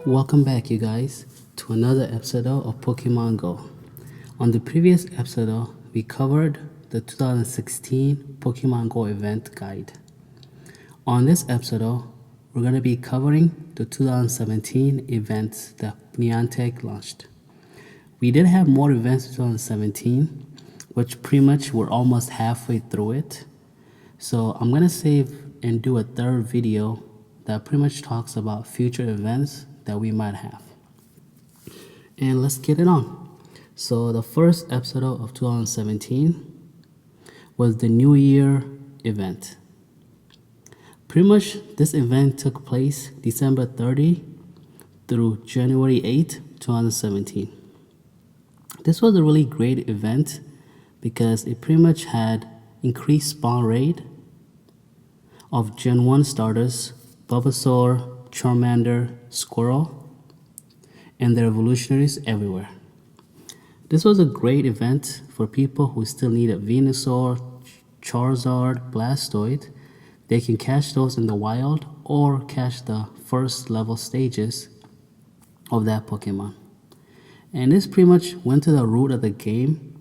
Welcome back, you guys, to another episode of Pokemon Go. On the previous episode, we covered the 2016 Pokemon Go event guide. On this episode, we're going to be covering the 2017 events that Niantic launched. We did have more events in 2017, which pretty much we're almost halfway through it. So I'm going to save and do a third video that pretty much talks about future events that we might have. And let's get it on. So the first episode of 2017 was the New Year event. Pretty much this event took place December 30 through January 8, 2017. This was a really great event because it pretty much had increased spawn rate of Gen 1 starters, Bulbasaur, Charmander, Squirtle, and their evolutionaries everywhere. This was a great event for people who still needed Venusaur, Charizard, Blastoise. They can catch those in the wild or catch the first level stages of that Pokemon. And this pretty much went to the root of the game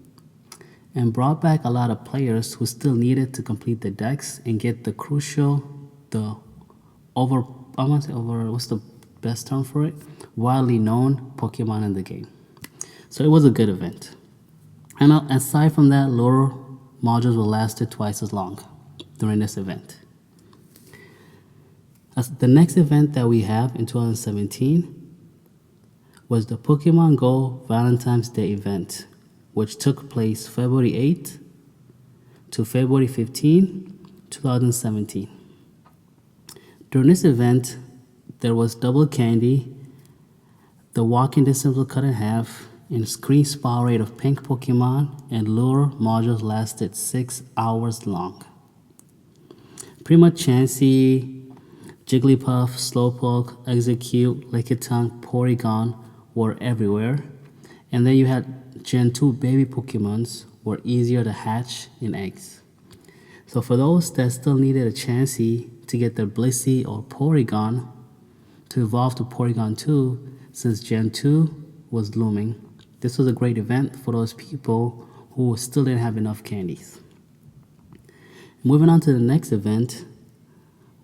and brought back a lot of players who still needed to complete the decks and get the crucial, what's the best term for it? Widely known Pokemon in the game. So it was a good event. And aside from that, lure modules will lasted twice as long during this event. The next event that we have in 2017 was the Pokemon Go Valentine's Day event, which took place February 8th to February 15, 2017. During this event, there was double candy, the walking distance was cut in half, and screen spawn rate of pink Pokemon and lure modules lasted 6 hours long. Pretty much Chansey, Jigglypuff, Slowpoke, Execute, Lickitung, Porygon were everywhere. And then you had Gen 2 baby Pokemons were easier to hatch in eggs. So for those that still needed a Chansey to get their Blissey or Porygon to evolve to Porygon 2, since Gen 2 was looming, this was a great event for those people who still didn't have enough candies. Moving on to the next event,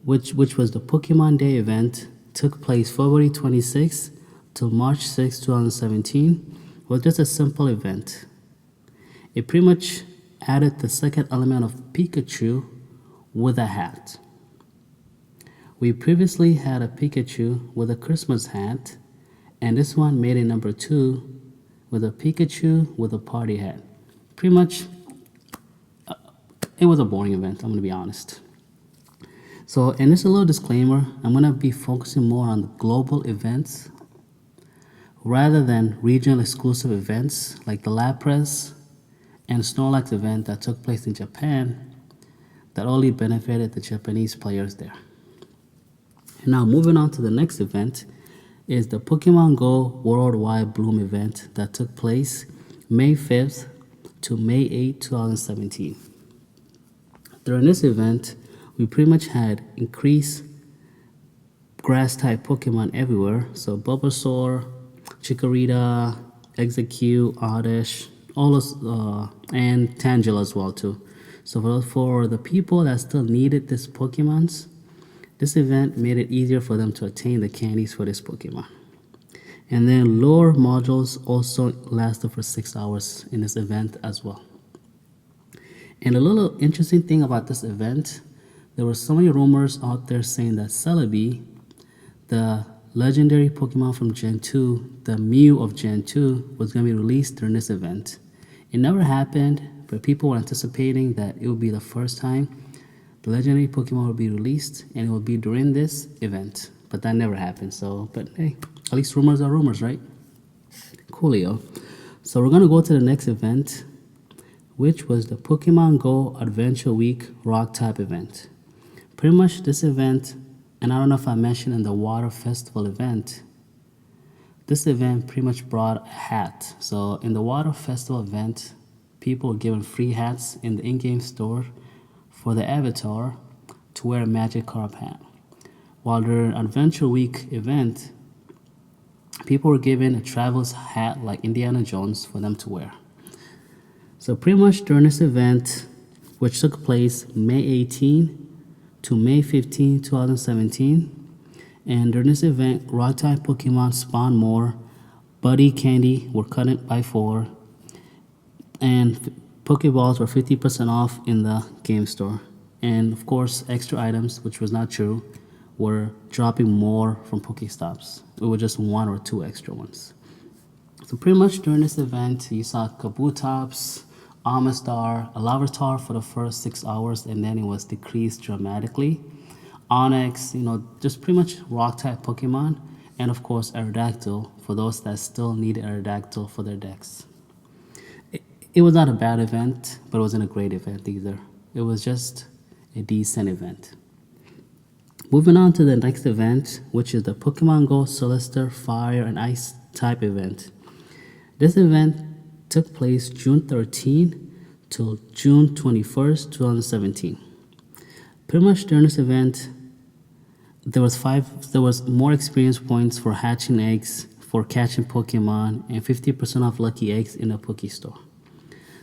which was the Pokemon Day event, took place February 26 to March 6, 2017, was just a simple event. It pretty much added the second element of Pikachu with a hat. We previously had a Pikachu with a Christmas hat, and this one made it number 2 with a Pikachu with a party hat. Pretty much, it was a boring event, I'm going to be honest. So, and just a little disclaimer, I'm going to be focusing more on the global events rather than regional exclusive events like the Lapras and Snorlax event that took place in Japan that only benefited the Japanese players there. And now moving on to the next event is the Pokemon Go Worldwide Bloom event that took place May 5th to May 8, 2017. During this event, we pretty much had increased grass-type Pokemon everywhere. So Bulbasaur, Chikorita, Execute, Oddish, all those, and Tangela as well too. So for the people that still needed these Pokemons, this event made it easier for them to attain the candies for this Pokemon. And then lure modules also lasted for 6 hours in this event as well. And a little interesting thing about this event, there were so many rumors out there saying that Celebi, the legendary Pokemon from Gen 2, the Mew of Gen 2, was going to be released during this event. It never happened, but people were anticipating that it would be the first time the legendary Pokemon will be released, and it will be during this event. But that never happened, but hey, at least rumors are rumors, right? Coolio. So we're going to go to the next event, which was the Pokemon Go Adventure Week Rock Type event. Pretty much this event, and I don't know if I mentioned in the Water Festival event, this event pretty much brought a hat. So in the Water Festival event, people were given free hats in the in-game store for the avatar to wear a Magikarp hat. While during Adventure Week event, People were given a traveler's hat like Indiana Jones for them to wear. So pretty much during this event, which took place May 18 to May 15, 2017, and during this event, Rock-type Pokemon spawned more, Buddy Candy were cut it by 4, and Pokeballs were 50% off in the game store. And of course, extra items, which was not true, were dropping more from Pokestops. It was just 1 or 2 extra ones. So pretty much during this event, you saw Kabutops, Amistar, Larvitar for the first 6 hours, and then it was decreased dramatically. Onyx, just pretty much rock-type Pokemon, and of course Aerodactyl for those that still needed Aerodactyl for their decks. It was not a bad event, but it wasn't a great event either. It was just a decent event. Moving on to the next event, which is the Pokemon Go Celestia Fire and Ice type event. This event took place June 13 till June 21st, 2017. Pretty much during this event, there was more experience points for hatching eggs, for catching Pokemon, and 50% off lucky eggs in the Pokestore.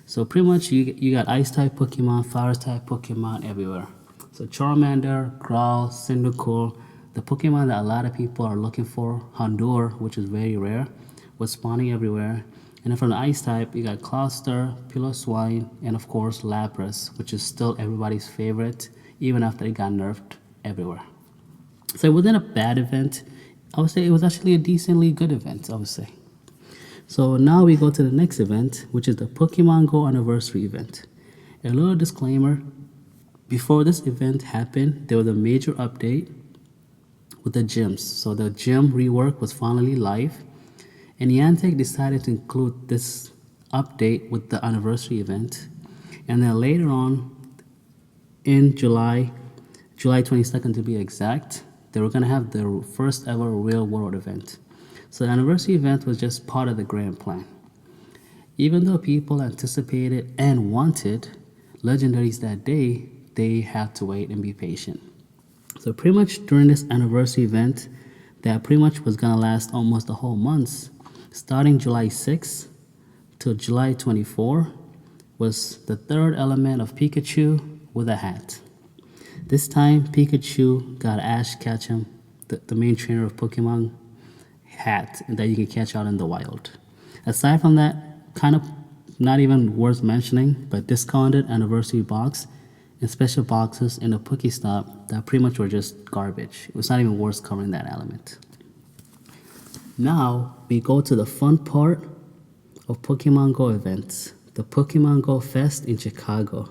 So pretty much you got Ice type Pokemon, Fire type Pokemon everywhere. So Charmander, Growl, Cyndaquil, the Pokemon that a lot of people are looking for, Houndour, which is very rare, was spawning everywhere. And then from the Ice type, you got Cloudster, Piloswine, and of course Lapras, which is still everybody's favorite, even after it got nerfed everywhere. So it wasn't a bad event. I would say it was actually a decently good event, I would say. So now we go to the next event, which is the Pokemon Go Anniversary event. A little disclaimer, before this event happened, there was a major update with the gyms. So the gym rework was finally live, and Niantic decided to include this update with the anniversary event. And then later on, in July 22nd to be exact, they were going to have their first ever real world event. So the anniversary event was just part of the grand plan. Even though people anticipated and wanted legendaries that day, they had to wait and be patient. So pretty much during this anniversary event, that pretty much was going to last almost a whole month, starting July 6th till July 24, was the third element of Pikachu with a hat. This time, Pikachu got Ash Ketchum, the main trainer of Pokemon, hat that you can catch out in the wild. Aside from that, kind of not even worth mentioning, but discounted anniversary box and special boxes in the Pokestop that pretty much were just garbage. It was not even worth covering that element. Now, we go to the fun part of Pokemon Go events, the Pokemon Go Fest in Chicago.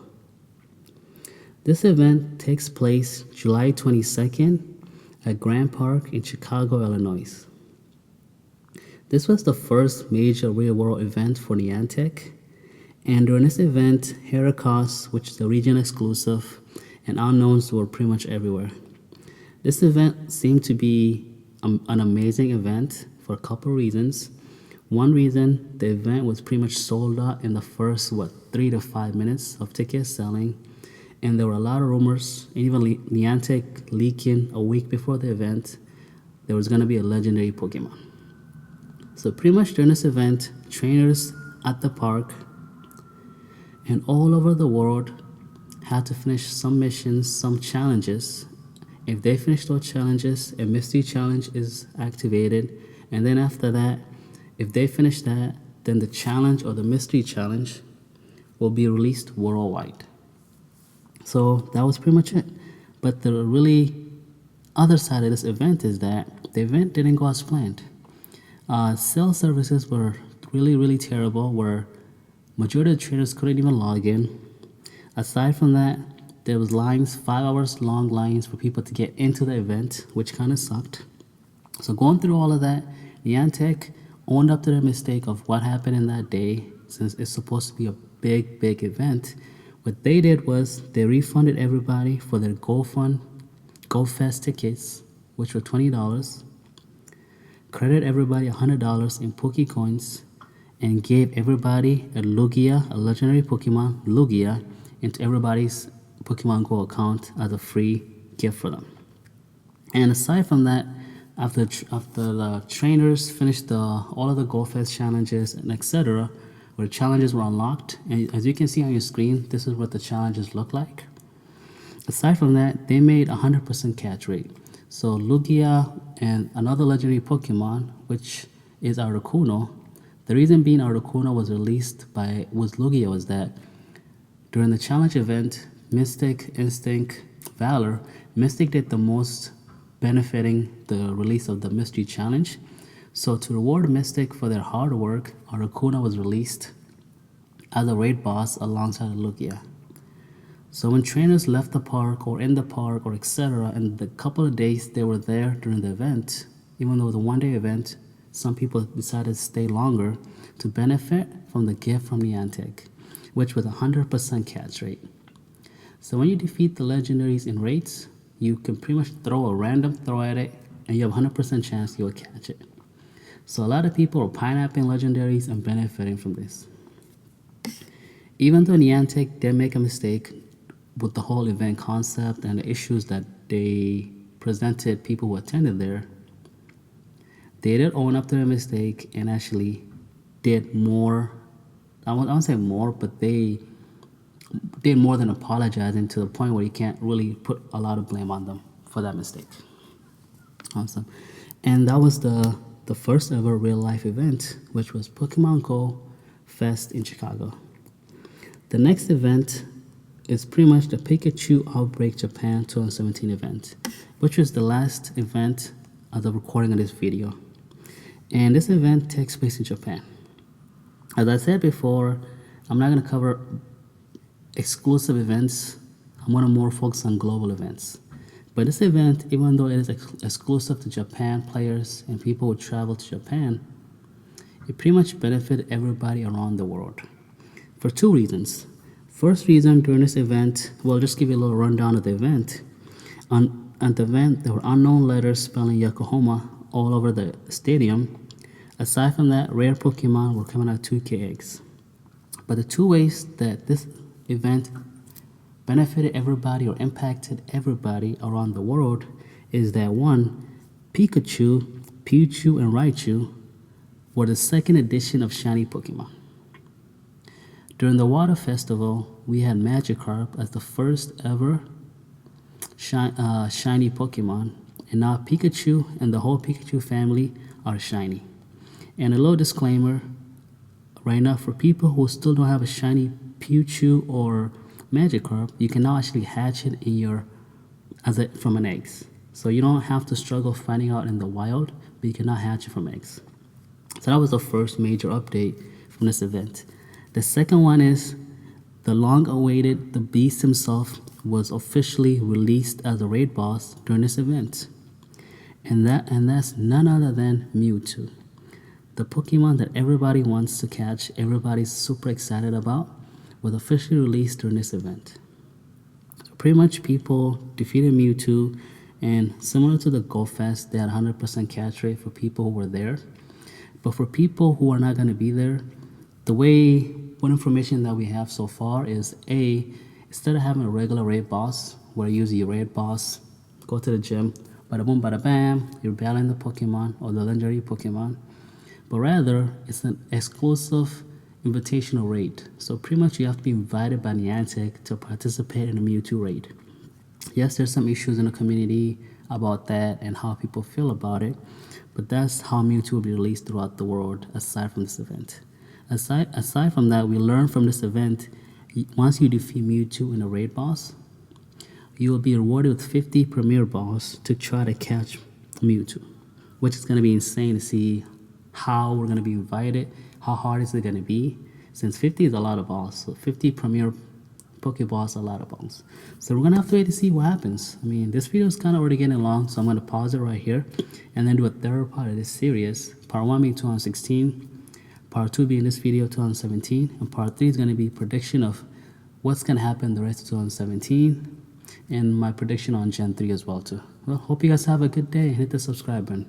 This event takes place July 22nd at Grand Park in Chicago, Illinois. This was the first major real-world event for Niantic, and during this event, Heracross, which is the region exclusive, and Unknowns were pretty much everywhere. This event seemed to be an amazing event for a couple reasons. One reason, the event was pretty much sold out in the first 3 to 5 minutes of tickets selling, and there were a lot of rumors, and even Niantic leaking a week before the event, there was going to be a legendary Pokemon. So pretty much during this event, trainers at the park and all over the world had to finish some missions, some challenges. If they finish those challenges, a mystery challenge is activated, and then after that, if they finish that, then the challenge or the mystery challenge will be released worldwide. So that was pretty much it. But the really other side of this event is that the event didn't go as planned. Sales services were really terrible, where majority of the trainers couldn't even log in. Aside from that, there was lines, 5 hours long lines for people to get into the event, which kind of sucked. So going through all of that, Niantic owned up to their mistake of what happened in that day, since it's supposed to be a big event. What they did was they refunded everybody for their GoFest tickets, which were $20, credited everybody $100 in Pokecoins, and gave everybody a Lugia, a legendary Pokemon, Lugia, into everybody's Pokemon Go account as a free gift for them. And aside from that, After the trainers finished all of the Go Fest challenges and etc., where challenges were unlocked, and as you can see on your screen, this is what the challenges look like. Aside from that, they made 100% catch rate. So Lugia and another legendary Pokemon, which is Articuno. The reason being Articuno was released was Lugia was that during the challenge event, Mystic, Instinct, Valor, Mystic did the most, benefiting the release of the Mystery Challenge. So to reward Mystic for their hard work, Articuno was released as a raid boss alongside Lugia. So when trainers left the park or in the park or etc., and the couple of days they were there during the event, even though it was a one-day event, some people decided to stay longer to benefit from the gift from Niantic, which was 100% catch rate. So when you defeat the legendaries in raids, you can pretty much throw a random throw at it and you have 100% chance you'll catch it. So a lot of people are pineapping legendaries and benefiting from this. Even though Niantic did make a mistake with the whole event concept and the issues that they presented people who attended there, they did own up to their mistake and actually did more. I won't say more, but they did more than apologizing, to the point where you can't really put a lot of blame on them for that mistake. Awesome. And that was the first ever real life event, which was Pokemon Go Fest in Chicago. The next event is pretty much the Pikachu Outbreak Japan 2017 event, which was the last event of the recording of this video. And this event takes place in Japan. As I said before, I'm not going to cover exclusive events. I'm going to more focus on global events. But this event, even though it is exclusive to Japan players and people who travel to Japan, it pretty much benefited everybody around the world for two reasons. First reason, during this event, well, just give you a little rundown of the event. At the event, there were unknown letters spelling Yokohama all over the stadium. Aside from that, rare Pokemon were coming out 2K eggs. But the two ways that this event benefited everybody or impacted everybody around the world is that one, Pikachu, Pichu, and Raichu were the second edition of shiny Pokemon. During the Water Festival, we had Magikarp as the first ever shiny Pokemon, and now Pikachu and the whole Pikachu family are shiny. And a little disclaimer, right now for people who still don't have a shiny Pichu or Magikarp, you can now actually hatch it from an egg. So you don't have to struggle finding out in the wild, but you can now hatch it from eggs. So that was the first major update from this event. The second one is the long-awaited The Beast himself was officially released as a raid boss during this event. And that's none other than Mewtwo. The Pokemon that everybody wants to catch, everybody's super excited about, was officially released during this event. So pretty much people defeated Mewtwo, and similar to the Go Fest, they had 100% catch rate for people who were there. But for people who are not going to be there, what information that we have so far is instead of having a regular raid boss, where you use your raid boss, go to the gym, bada boom, bada bam, you're battling the Pokemon or the legendary Pokemon, but rather it's an exclusive invitational raid. So pretty much you have to be invited by Niantic to participate in a Mewtwo raid. Yes, there's some issues in the community about that and how people feel about it, but that's how Mewtwo will be released throughout the world aside from this event. Aside from that, we learned from this event, once you defeat Mewtwo in a raid boss, you will be rewarded with 50 Premier Balls to try to catch Mewtwo, which is going to be insane to see how we're going to be invited, how hard is it going to be, since 50 is a lot of balls. So 50 Premier Pokeballs are a lot of balls. So we're going to have to wait to see what happens. I mean, this video is kind of already getting long, so I'm going to pause it right here and then do a third part of this series. Part 1 being 2016. Part 2 being this video 2017, and part 3 is going to be prediction of what's going to happen the rest of 2017, and my prediction on Gen 3 as well too. Well, hope you guys have a good day and hit the subscribe button.